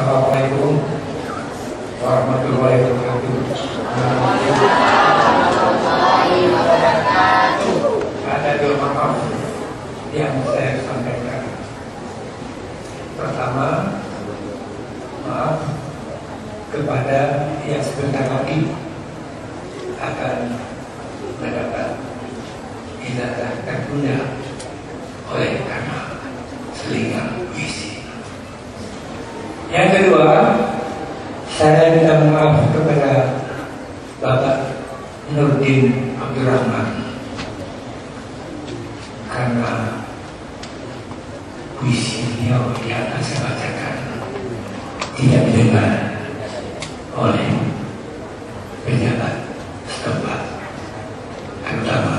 Assalamualaikum warahmatullahi wabarakatuh. Ada dua maaf yang saya sampaikan. Pertama, maaf kepada yang sebentar lagi akan mendapat ijazah tertunda oleh karena selingan puisi. Yang kedua, saya minta maaf kepada Bapak Nurdin Abdurrahman karena puisi beliau yang akan saya bacakan tidak didengar oleh pejabat setempat, terutama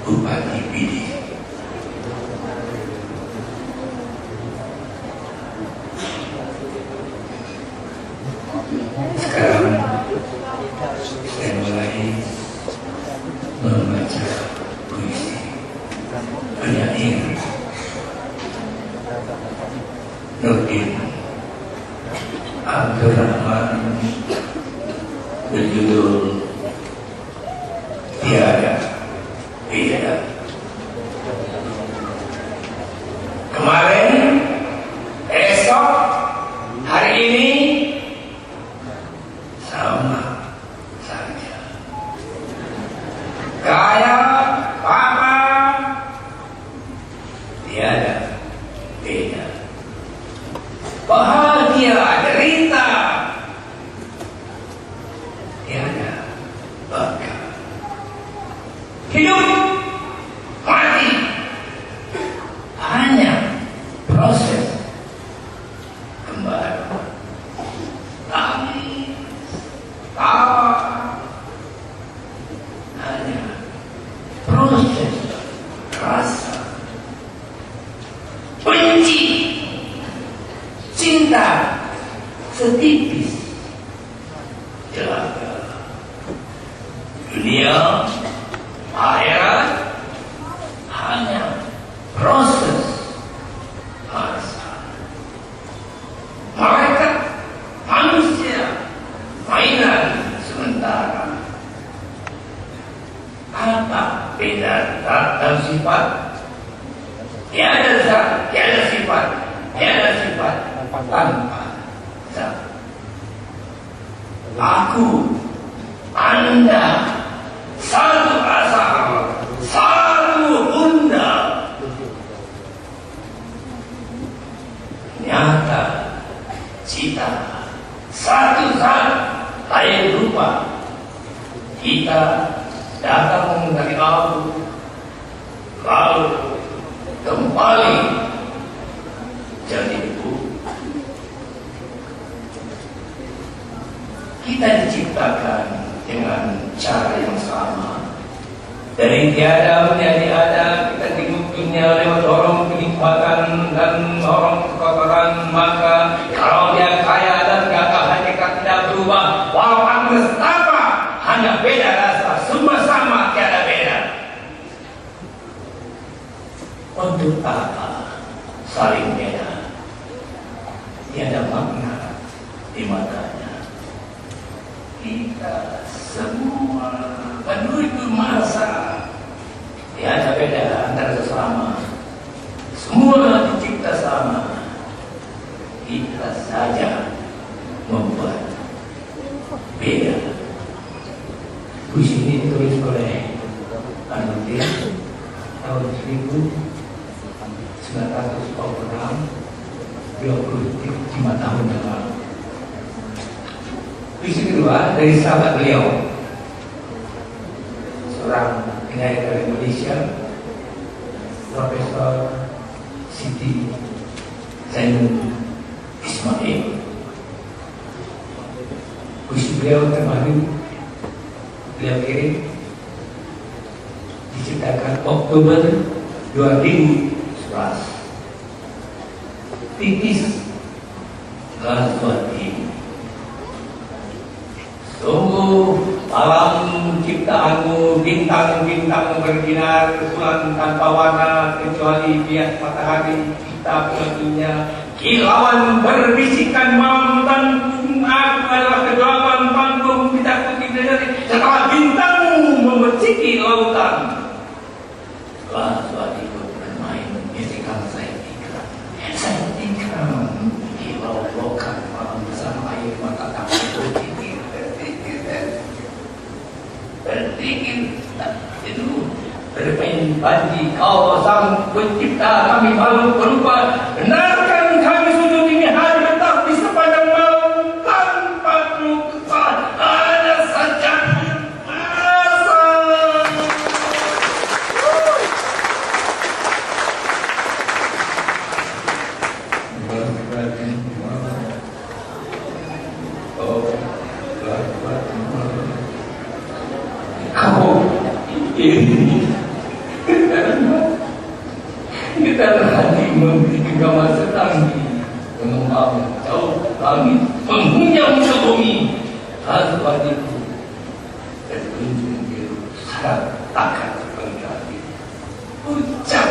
Bupati Pidi. Sekarang saya mulai membaca puisi penyair Nurdin Abdurrahman berjudul Tiada Beda. Kemarin, esok, hari ini sama saja. Kaya, apa, tiada beda. Bahagia, derita, tiada baka. Hidup, mati, hanya proses kembali. Tangis, tawa, hanya proses rasa. Benci, cinta, setipis celaka. Dunia, akhirat, hanya proses masa. Mereka manusia, mainan sementara. Apa beda zat dan sifat? Tiada zat, tiada sifat, tiada sifat tanpa zat. Aku, Anda, satu asal, satu bunda. Nyata, cita, satu zat, lain rupa. Kita datang dari abu, lalu kembali jadi ibu. Kita diciptakan dengan cara yang sama. Dari tiada menjadi ada, kita hidup dunia lewat dorong kenikmatan dan dorong kekotoran. Maka kalau dia kaya dan gagah, hakikat tidak berubah. Walau Anda apa, hanya beda rasa, semua sama, tiada beda. Untuk apa saling beda? Tiada makna di matanya. Kita semua menuju masa, tiada beda antara sesama. Semua dicipta sama. Kita saja membuat beda. Puisi ini ditulis oleh Nurdin tahun 1946, 25 tahun yang lalu. Puisi kedua dari sahabat beliau, seorang penyair dari Indonesia, Profesor Siti Zainul Ismail. Puisi beliau terbaru beliau kirim, diciptakan Oktober 2011. Tipis Ghazwati. Sungguh Alam ciptaanmu, bintang-bintang berbinar, bulan tanpa warna kecuali bias matahari kita pengertinya. Kilauan berbisikan malam tanggung, aku adalah kegelapan panggung tidak putih dari setelah bintangmu memerciki lautan. Setelah suatu ikut bermain, istiqam saya tikram kilau lokan malam bersama air mata tak berpikir. Berpikir itu bermain padi kau sang pencipta kami malu berupa benarkan kami sujud ini hari tetap di sepanjang malam tanpa perlu kesal ada saja rasa. Kita hati memberi kegama setanggi mengembang jauh langit menghunjam sebumi lalu hatiku terkunjung biru syarat takkan mengganti ucap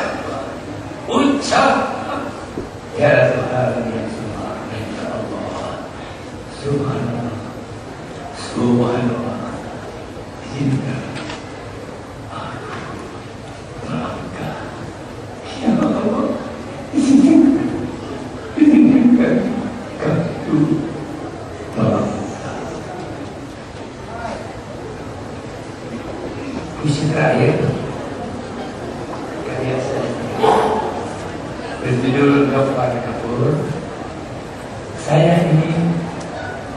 ya Tuhan yang Subhanallah ya Allah Subhanallah izinkan puisi terakhir karya saya berjudul Gafar Kapur. Saya ingin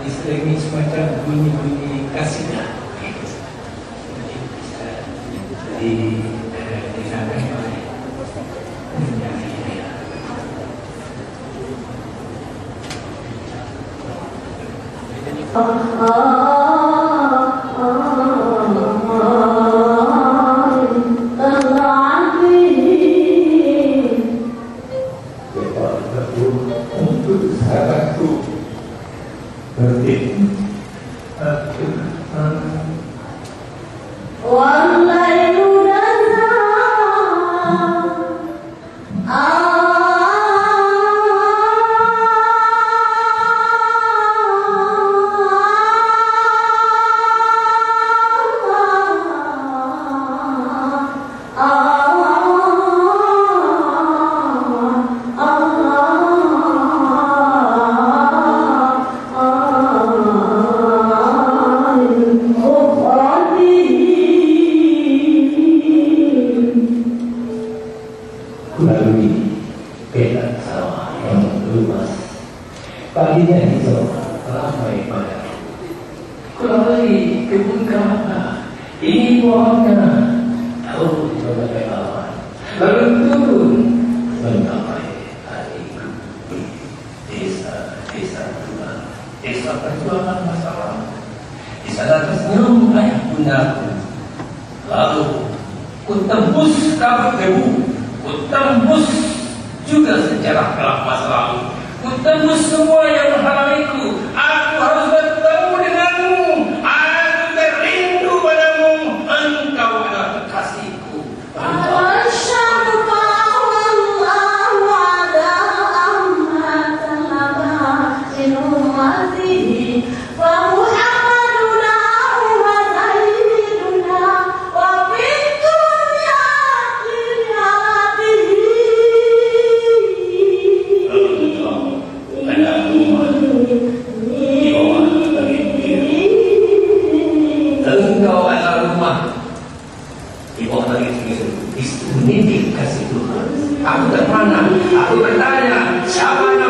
diselingi semacam bunyi-bunyi kasidah bisa disampaikan oleh penyanyi. Kulalui petak sawah yang luas, paginya hijau ramai pada. Kulalui kebun kelapa, ini pohonnya jauh di berbagai awan, lalu turun mencapai hatiku di desa Tuhan, desa perjuangan masalah. Di sana tersenyum ayah bundaku, lalu ku tembus kabut debu. Ku tembus juga sejarah kelak masa lalu. Ku tembus semua yang menghalangiku. Aku harus bertemu denganmu. Aku terindu padamu. Engkau adalah kekasihku. Aku bertanya, siapa